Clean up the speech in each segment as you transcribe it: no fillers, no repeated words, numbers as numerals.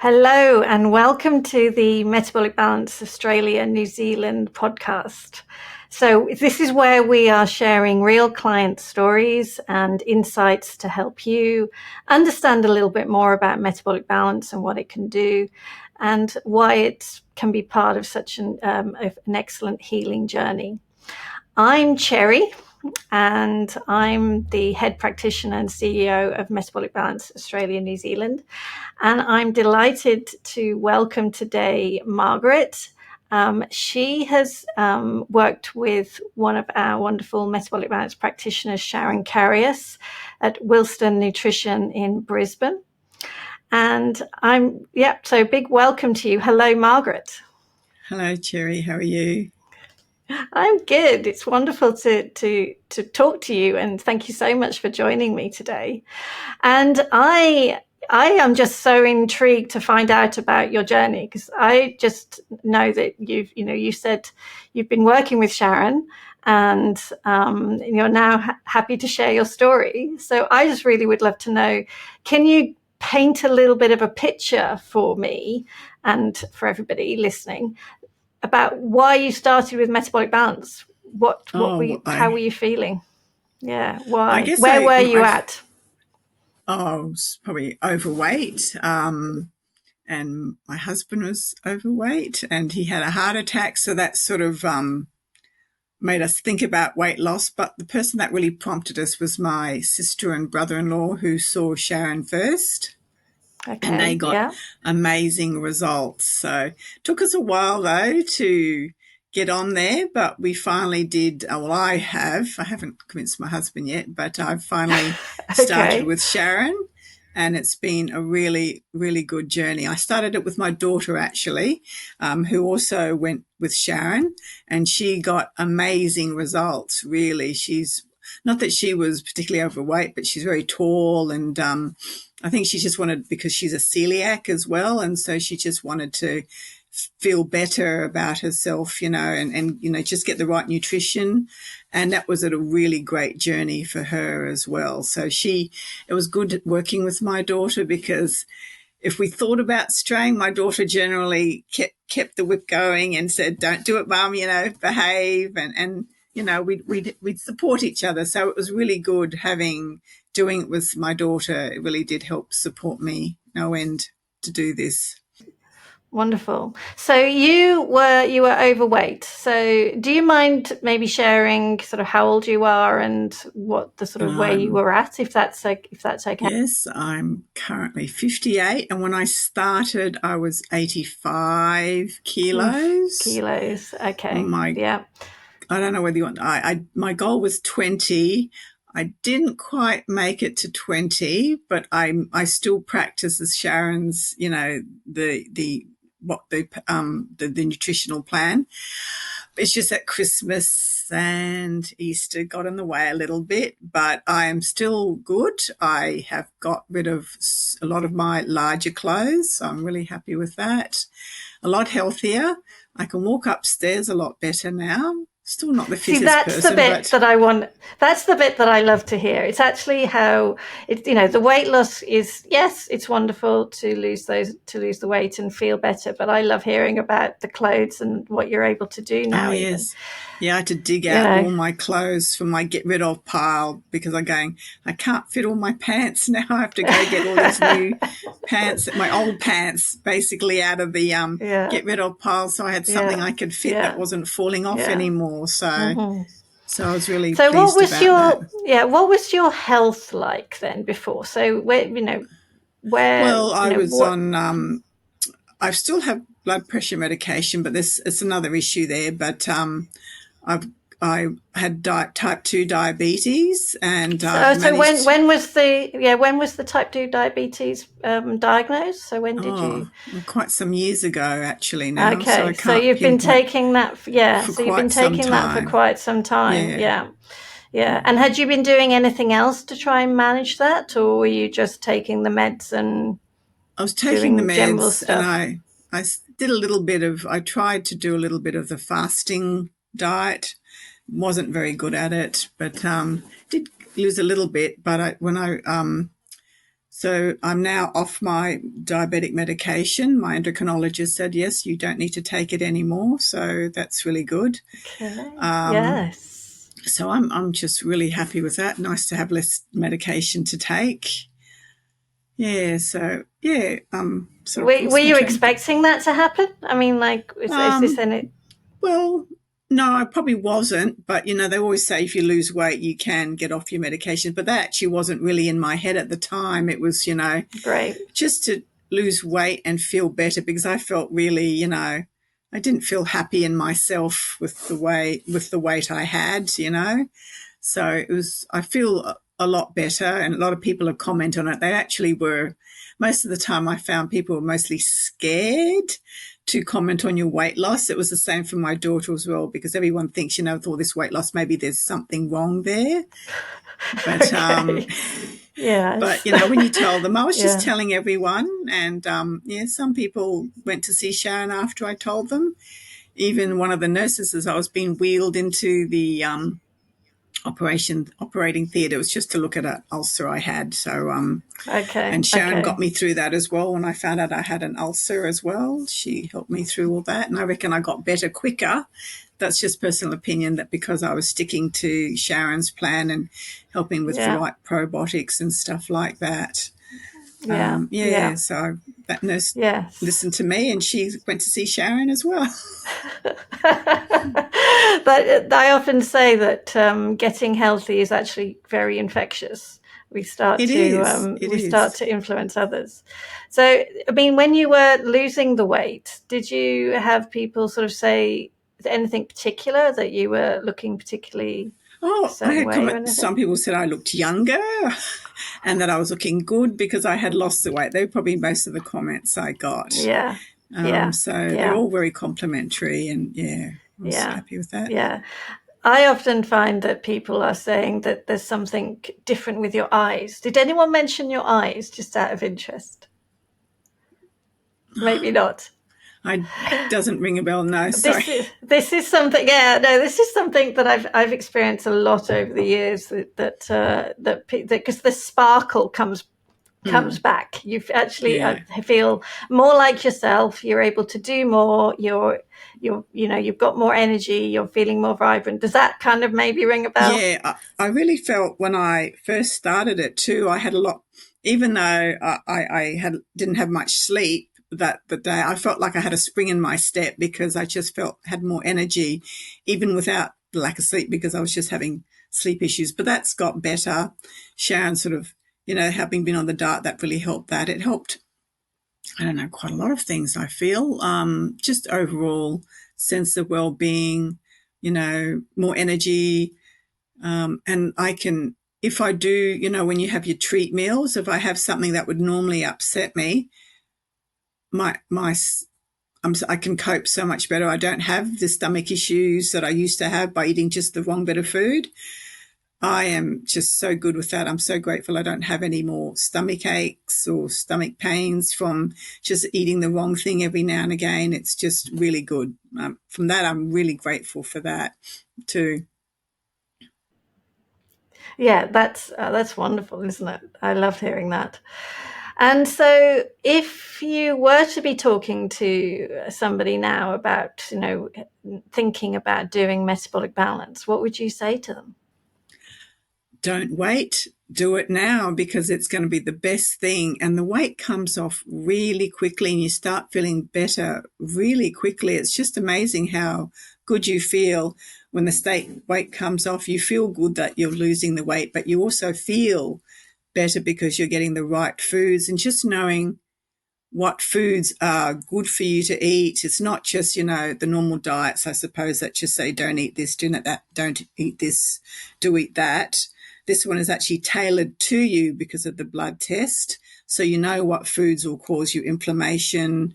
Hello and welcome to the Metabolic Balance Australia New Zealand podcast. So this is where we are sharing real client stories and insights to help you understand a little bit more about metabolic balance and what it can do and why it can be part of such an excellent healing journey. I'm Cherry, and I'm the head practitioner and CEO of Metabolic Balance Australia New Zealand. And I'm delighted to welcome today Margaret. She has worked with one of our wonderful metabolic balance practitioners, Sharon Carius, at Wilston Nutrition in Brisbane. And so big welcome to you. Hello, Margaret. Hello, Cherry. How are you? I'm good. It's wonderful to talk to you, and thank you so much for joining me today. And I am just so intrigued to find out about your journey, because I just know that you said you've been working with Sharon, and you're now happy to share your story. So I just really would love to know, can you paint a little bit of a picture for me and for everybody listening about why you started with metabolic balance? How were you feeling? Yeah, I why? guess Where were you at? I was probably overweight, and my husband was overweight, and he had a heart attack, so that sort of made us think about weight loss. But the person that really prompted us was my sister and brother-in-law, who saw Sharon first. Okay, and they got amazing results. So it took us a while, though, to get on there, but we finally did. I haven't convinced my husband yet, but I've finally started with Sharon, and it's been a really, really good journey. I started it with my daughter, actually, who also went with Sharon, and she got amazing results, really. She's not that she was particularly overweight, but she's very tall, and I think she just wanted, because she's a celiac as well, and so she just wanted to feel better about herself, and just get the right nutrition. And that was a really great journey for her as well. So it was good working with my daughter, because if we thought about straying, my daughter generally kept the whip going and said, "Don't do it, Mum, behave," and we'd support each other. So it was really good doing it with my daughter. It really did help support me no end to do this. Wonderful. So you were overweight. So do you mind maybe sharing sort of how old you are and what the sort of where you were at, if that's okay? Yes, I'm currently 58, and when I started, I was 85 kilos. Kilos. Okay. I don't know whether you want. My goal was 20. I didn't quite make it to 20, but I still practice as Sharon's, the nutritional plan. It's just that Christmas and Easter got in the way a little bit, but I am still good. I have got rid of a lot of my larger clothes, so I'm really happy with that. A lot healthier. I can walk upstairs a lot better now. Still not the fittest person. See, that's the bit that I want. That's the bit that I love to hear. It's actually how the weight loss is. Yes, it's wonderful to lose the weight and feel better. But I love hearing about the clothes and what you're able to do now. Oh, yes. Yeah, I had to dig out all my clothes from my get rid of pile, because I can't fit all my pants now. I have to go get all these new pants, my old pants, basically out of the get rid of pile. So I had something I could fit that wasn't falling off anymore. So, so I was really pleased about that. What was your health like then before? So I was on. I still have blood pressure medication, but it's another issue there. But I had type 2 diabetes, and so when was the type 2 diabetes diagnosed? So when did you? Quite some years ago, actually. Now, okay. So you've been taking that. So you've been taking that for quite some time. Yeah. And had you been doing anything else to try and manage that, or were you just taking the meds and? I was taking the meds, and I did a little bit of. I tried to do a little bit of the fasting diet. Wasn't very good at it, but did lose a little bit. But when I So I'm now off my diabetic medication. My endocrinologist said, yes, you don't need to take it anymore. So that's really good. Okay. Yes. So I'm just really happy with that. Nice to have less medication to take. Yeah. So yeah, sort of Were lost my you train of thought. expecting that to happen? I mean, like, is this Um, any? well, no, I probably wasn't. But they always say if you lose weight, you can get off your medication. But that actually wasn't really in my head at the time. It was, Great. just to lose weight and feel better, because I felt really, I didn't feel happy in myself with the weight I had. So I feel a lot better, and a lot of people have commented on it. They actually were, most of the time I found people were mostly scared to comment on your weight loss. It was the same for my daughter as well, because everyone thinks, with all this weight loss, maybe there's something wrong there. But Okay. Yes. when you tell them, I was just Yeah. telling everyone, and some people went to see Sharon after I told them. Even one of the nurses, as I was being wheeled into the operating theatre, was just to look at an ulcer I had. So Okay. and Sharon got Okay. me through that as well. When I found out I had an ulcer as well, she helped me through all that, and I reckon I got better quicker. That's just personal opinion, that because I was sticking to Sharon's plan and helping with the Yeah. right probiotics and stuff like that. Yeah. Yeah. So that nurse Yes. listened to me, and she went to see Sharon as well. But I often say that getting healthy is actually very infectious. We start It to is. It we start is. to influence others. So, I mean, when you were losing the weight, did you have people sort of say anything particular, that you were looking particularly a Oh, I certain had way or comments. Some anything? people said I looked younger and that I was looking good because I had lost the weight. They were probably most of the comments I got. Yeah, yeah, So they're yeah, all very complimentary, and yeah, I was yeah, happy with that. yeah. I often find that people are saying that there's something different with your eyes. Did anyone mention your eyes, just out of interest? Maybe not. I doesn't ring a bell. No, sorry. This is something. Yeah, no, this is something that I've experienced a lot over the years. That because the sparkle comes back. You actually Yeah. feel more like yourself. You're able to do more. You've got more energy. You're feeling more vibrant. Does that kind of maybe ring a bell? Yeah, I really felt when I first started it too, I had a lot, even though I didn't have much sleep that the day, I felt like I had a spring in my step, because I just had more energy, even without the lack of sleep, because I was just having sleep issues. But that's got better. Sharon sort of, having been on the diet, that really helped that. It helped, I don't know, quite a lot of things, I feel. Just overall sense of well-being, more energy, and I can, if I do, when you have your treat meals, if I have something that would normally upset me, my I can cope so much better. I don't have the stomach issues that I used to have by eating just the wrong bit of food. I am just so good with that. I'm so grateful I don't have any more stomach aches or stomach pains from just eating the wrong thing every now and again. It's just really good. From that, I'm really grateful for that too. Yeah, that's wonderful, isn't it? I love hearing that. And so, if you were to be talking to somebody now about, thinking about doing metabolic balance, what would you say to them? Don't wait, do it now, because it's going to be the best thing. And the weight comes off really quickly, and you start feeling better really quickly. It's just amazing how good you feel when the weight comes off. You feel good that you're losing the weight, but you also feel better because you're getting the right foods, and just knowing what foods are good for you to eat. It's not just, the normal diets, I suppose, that just say, don't eat this, do not that, don't eat this, do eat that. This one is actually tailored to you because of the blood test. So you know what foods will cause you inflammation,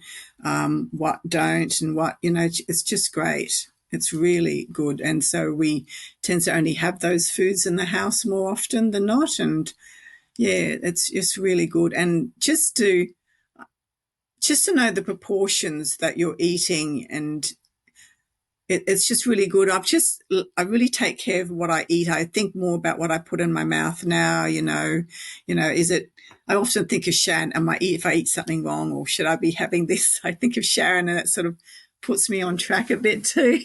what don't, and what, it's just great. It's really good. And so we tend to only have those foods in the house more often than not. And yeah, it's just really good. And just to know the proportions that you're eating, and it's just really good. I really take care of what I eat. I think more about what I put in my mouth now. Is it? I often think of Sharon. If I eat something wrong, or should I be having this? I think of Sharon, and that sort of puts me on track a bit too.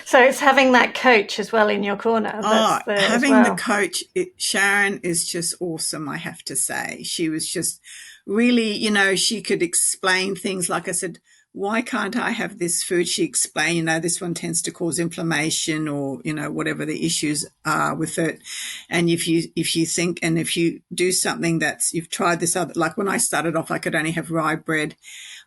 So it's having that coach as well in your corner. Oh, That's the as having the well. coach, Sharon is just awesome, I have to say. She was just really, she could explain things. Like I said, why can't I have this food? She explained, this one tends to cause inflammation, or, whatever the issues are with it. And if you think, and if you do something you've tried this other, like when I started off, I could only have rye bread.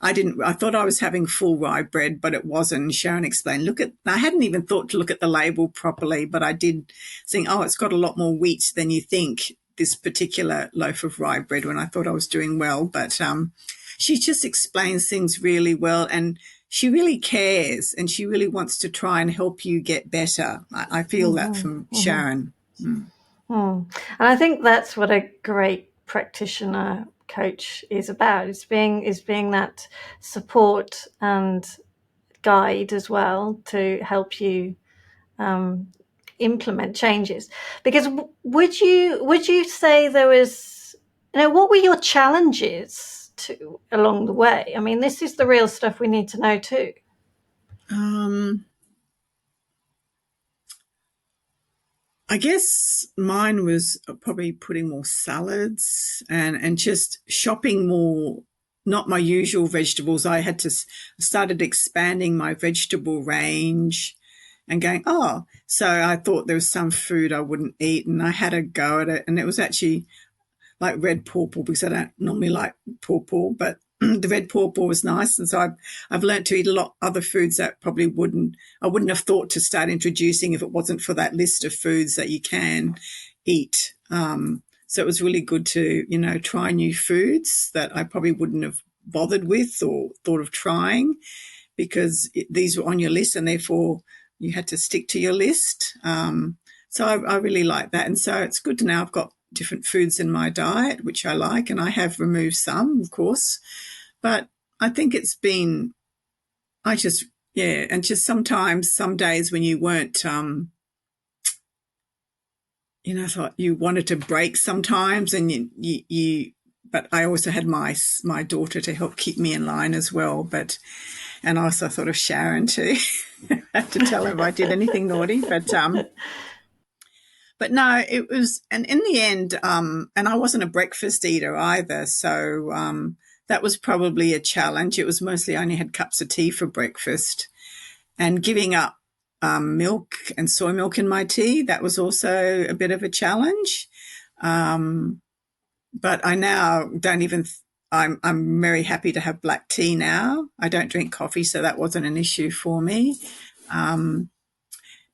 I thought I was having full rye bread, but it wasn't. Sharon explained, I hadn't even thought to look at the label properly, but I did think, oh, it's got a lot more wheat than you think, this particular loaf of rye bread, when I thought I was doing well. But she just explains things really well, and she really cares, and she really wants to try and help you get better. I feel that from Sharon. Mm. And I think that's what a great practitioner coach is about. Is being that support and guide as well to help you implement changes. Because would you say there was, what were your challenges along the way? I mean, this is the real stuff we need to know too. I guess mine was probably putting more salads and just shopping more, not my usual vegetables. I started expanding my vegetable range and going, so I thought there was some food I wouldn't eat, and I had a go at it. And it was actually like red pawpaw, because I don't normally like pawpaw, but the red pawpaw was nice. And so I've learned to eat a lot other foods that probably I wouldn't have thought to start introducing if it wasn't for that list of foods that you can eat. So it was really good to, try new foods that I probably wouldn't have bothered with or thought of trying, because these were on your list, and therefore you had to stick to your list. So I really like that. And so it's good to know I've got different foods in my diet, which I like, and I have removed some, of course. But I think it's been, and just sometimes, some days when you weren't, I thought you wanted to break sometimes, and but I also had my daughter to help keep me in line as well. And I also thought of Sharon too. I had to tell her if I did anything naughty, but no, it was, and in the end, and I wasn't a breakfast eater either, so that was probably a challenge. It was mostly I only had cups of tea for breakfast, and giving up milk and soy milk in my tea, that was also a bit of a challenge. But I now don't even. I'm very happy to have black tea now. I don't drink coffee, so that wasn't an issue for me.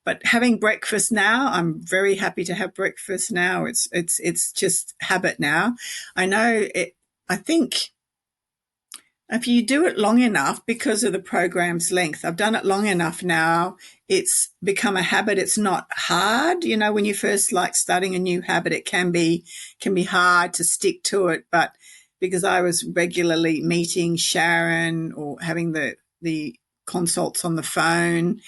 But having breakfast now, I'm very happy to have breakfast now. It's just habit now. I know it. I think if you do it long enough, because of the program's length, I've done it long enough now, it's become a habit. It's not hard. When you first like starting a new habit, it can be hard to stick to it. But because I was regularly meeting Sharon or having the consults on the phone,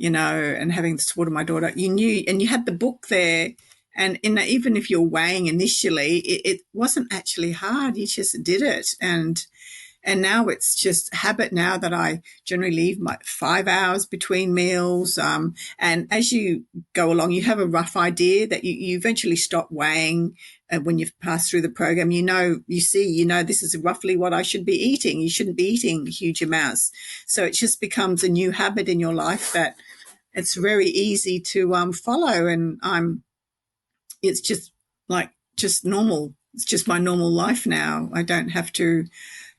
and having the support of my daughter, you knew, and you had the book there. And even if you're weighing initially, it wasn't actually hard. You just did it. And now it's just habit now that I generally leave my 5 hours between meals. And as you go along, you have a rough idea that you eventually stop weighing. When you've passed through the program, this is roughly what I should be eating. You shouldn't be eating huge amounts. So it just becomes a new habit in your life that it's very easy to follow. And it's just normal. It's just my normal life now. I don't have to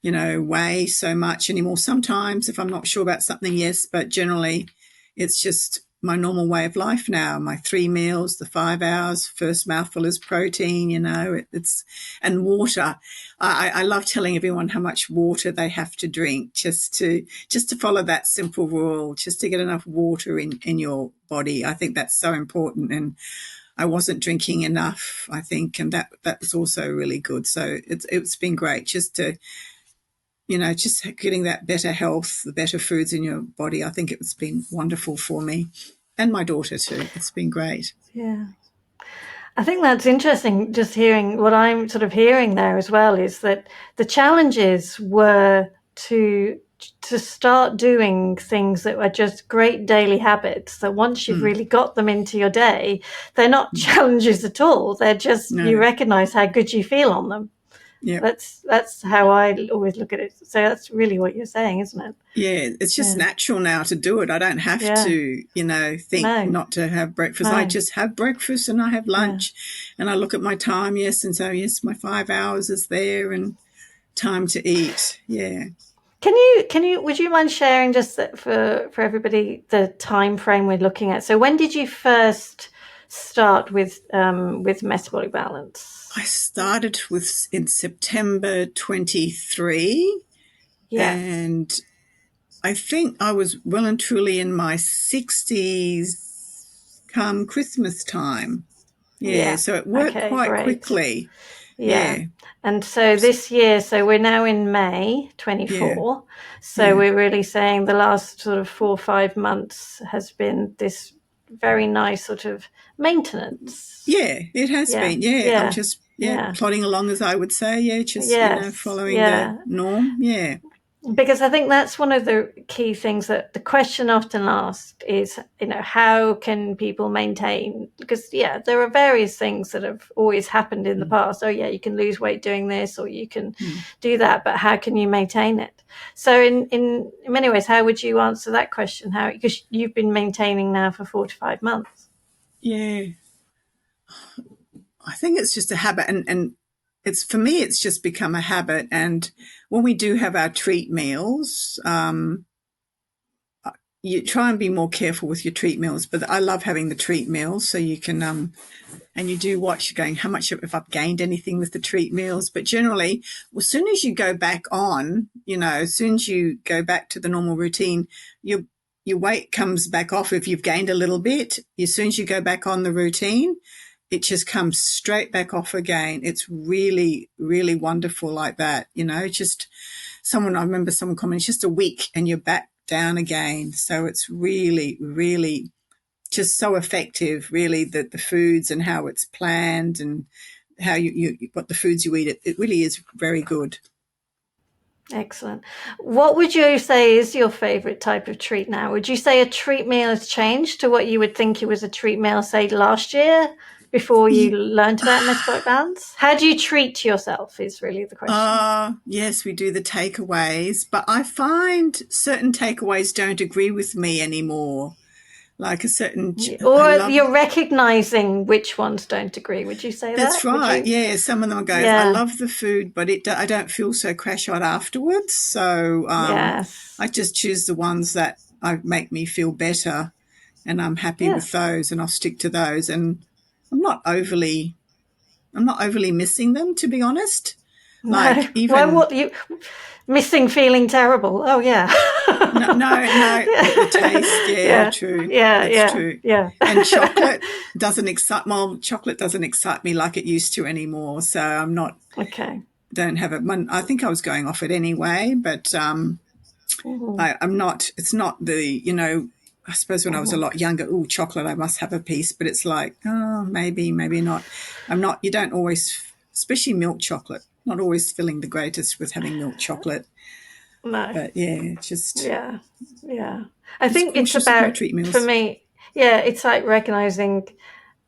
weigh so much anymore. Sometimes if I'm not sure about something, yes, but generally it's just my normal way of life now. My 3 meals, the 5 hours, first mouthful is protein, it's, and water. I love telling everyone how much water they have to drink, just to follow that simple rule, just to get enough water in your body. I think that's so important. And I wasn't drinking enough, I think, and that was also really good. So it's been great just to just getting that better health, the better foods in your body. I think it's been wonderful for me and my daughter too. It's been great. Yeah. I think that's interesting, just hearing what I'm sort of hearing there as well, is that the challenges were to start doing things that are just great daily habits, that once you've really got them into your day, they're not challenges at all. They're just, you No. recognize how good you feel on them. Yeah. That's how I always look at it. So that's really what you're saying, isn't it? Yeah, it's just Yeah. natural now to do it. I don't have Yeah. to, think No. not to have breakfast. I No. just have breakfast and I have Yeah. lunch and I look at my time, yes, and so yes, my 5 hours is there and time to eat. Yeah. Would you mind sharing just for everybody the time frame we're looking at? So when did you first start with metabolic balance? I started in September 23 Yeah. and I think I was well and truly in my 60s come Christmas time. Yeah, Yeah. so it worked Okay, quite great. quickly. Yeah. Yeah, And so this year, so we're now in May yeah, 24. So yeah. we're really saying the last sort of 4 or 5 months has been this very nice sort of maintenance. Yeah, it has Yeah. been. Yeah, I'm Yeah. just, Yeah. plodding along as I would say. Yeah, just, Yes. following the Yeah. norm. Yeah. Because I think that's one of the key things, that the question often asked is, how can people maintain? Because, yeah, there are various things that have always happened in the Mm, past. Oh, yeah, you can lose weight doing this, or you can mm. do that, but how can you maintain it? So in many ways, how would you answer that question? How, because you've been maintaining now for 4 to 5 months. Yeah, I think it's just a habit. And it's, for me, it's just become a habit. And when we do have our treat meals, you try and be more careful with your treat meals, but I love having the treat meals so you can, and you do watch going how much, if I've gained anything with the treat meals. But generally, as soon as you go back on, as soon as you go back to the normal routine, your weight comes back off. If you've gained a little bit, as soon as you go back on the routine, it just comes straight back off again. It's really, really wonderful like that. Just I remember someone commented, it's just a week and you're back down again. So it's really, really just so effective, really, the foods and how it's planned and how you what the foods you eat. It really is very good. Excellent. What would you say is your favorite type of treat now? Would you say a treat meal has changed to what you would think it was a treat meal, say, last year before you learned about metabolic balance? How do you treat yourself is really the question. Yes, we do the takeaways, but I find certain takeaways don't agree with me anymore. Like a certain, I Or love. you're recognizing which ones don't agree. Would you say That's that? Would right. you? Yeah, some of them goes, I Yeah. love the food, but I don't feel so crash hot afterwards. So I Yes. just choose the ones that make me feel better, and I'm happy Yeah. with those, and I'll stick to those. And I'm not overly, I'm not overly missing them, to be honest. No. Like Well, even what you missing feeling terrible? Oh yeah. no, no, no, the taste. Yeah, Yeah. true. Yeah. That's Yeah. true. Yeah. And chocolate doesn't excite me like it used to anymore. So I'm not Okay. don't have it. I think I was going off it anyway, but Mhm. I'm not. It's not the I suppose when I was a Mhm. lot younger, oh, chocolate, I must have a piece. But it's like, oh, maybe, maybe not. I'm not. You don't always, especially milk chocolate. Not always feeling the greatest with having milk chocolate. No. But yeah, just Yeah. Yeah. I just think it's cautious with my about, treat for meals. me, yeah, it's like recognizing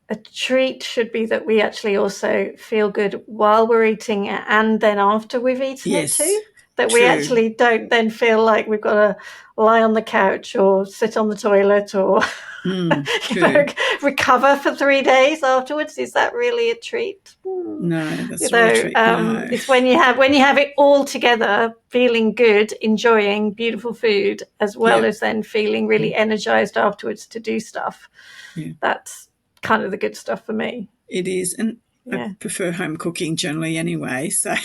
a treat should be that we actually also feel good while we're eating it and then after we've eaten it Yes, too. That we true. actually don't then feel like we've got to lie on the couch or sit on the toilet or True. recover for 3 days afterwards. Is that really a treat? No, that's not a treat. No. It's when you have it all together, feeling good, enjoying beautiful food, as well Yeah, as then feeling really energized afterwards to do stuff. yeah. That's kind of the good stuff for me. It is, and I Yeah. prefer home cooking generally anyway. So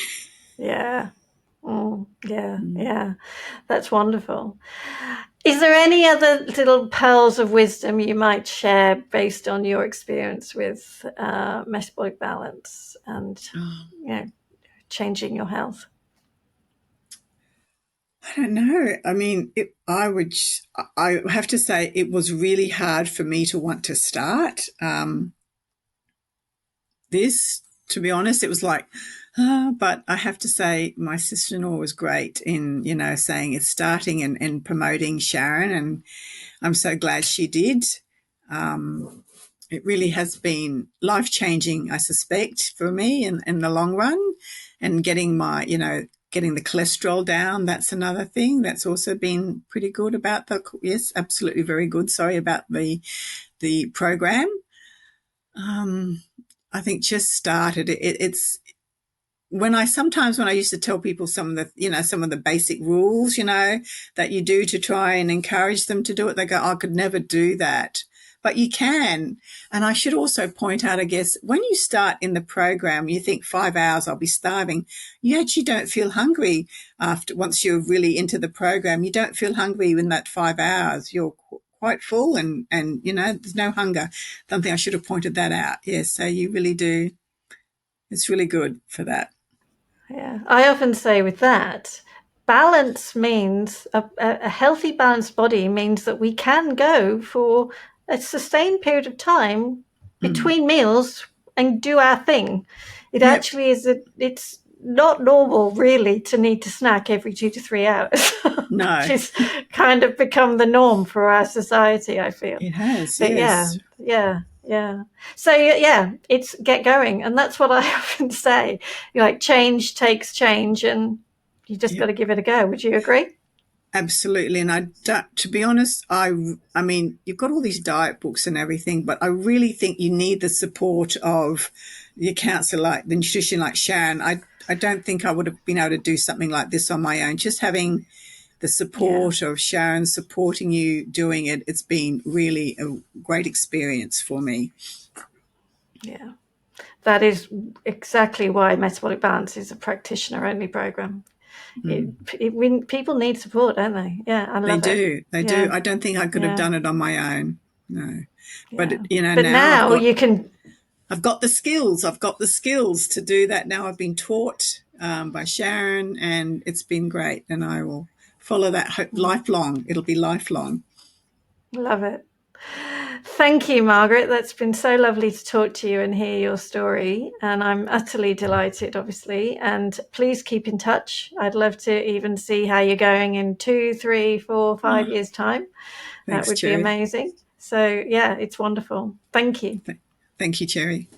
Yeah. Yeah. Yeah. That's wonderful. Is there any other little pearls of wisdom you might share based on your experience with metabolic balance and, changing your health? I don't know. I mean, I have to say it was really hard for me to want to start this, to be honest. It was like, but I have to say my sister-in-law was great in, saying it's starting and promoting Sharon, and I'm so glad she did. It really has been life-changing, I suspect, for me in the long run, and getting the cholesterol down. That's another thing that's also been pretty good about yes, absolutely very good. Sorry about the program. I think just started. It's when I used to tell people some of the basic rules, that you do to try and encourage them to do it, they go, "Oh, I could never do that." But you can. And I should also point out, I guess, when you start in the program, you think 5 hours, I'll be starving. You actually don't feel hungry once you're really into the program. You don't feel hungry in that 5 hours. You're quite full and there's no hunger. Something I should have pointed that out. Yes. So you really do. It's really good for that. Yeah, I often say with that, balance means a healthy, balanced body means that we can go for a sustained period of time Mm. between meals and do our thing. It Yep. actually is it's not normal really to need to snack every 2 to 3 hours, which No, is kind of become the norm for our society, I feel. it has. But Yes. yeah. So yeah, it's get going, and that's what I often say. Like change takes change, and you just got Yep. to give it a go. Would you agree? Absolutely. And to be honest, I mean, you've got all these diet books and everything, but I really think you need the support of your counselor, like the nutrition, like Sharon. I don't think I would have been able to do something like this on my own. Just having the Yeah, support of Sharon supporting you doing it, it's been really a great experience for me. yeah. That is exactly why Metabolic Balance is a practitioner-only program. Mm. People need support, don't they? Yeah, I They love it. do. They do. Yeah, I don't think I could have yeah, done it on my own. No. yeah. But, But now now you can. I've got the skills. I've got the skills to do that now. I've been taught by Sharon, and it's been great. And I will follow that lifelong. It'll be lifelong. Love it. Thank you, Margaret. That's been so lovely to talk to you and hear your story. And I'm utterly delighted, obviously. And please keep in touch. I'd love to even see how you're going in 2, 3, 4, 5 years' time. That Thanks, would be Cherry. amazing. So, yeah, it's wonderful. Thank you. Thank you, Cherry.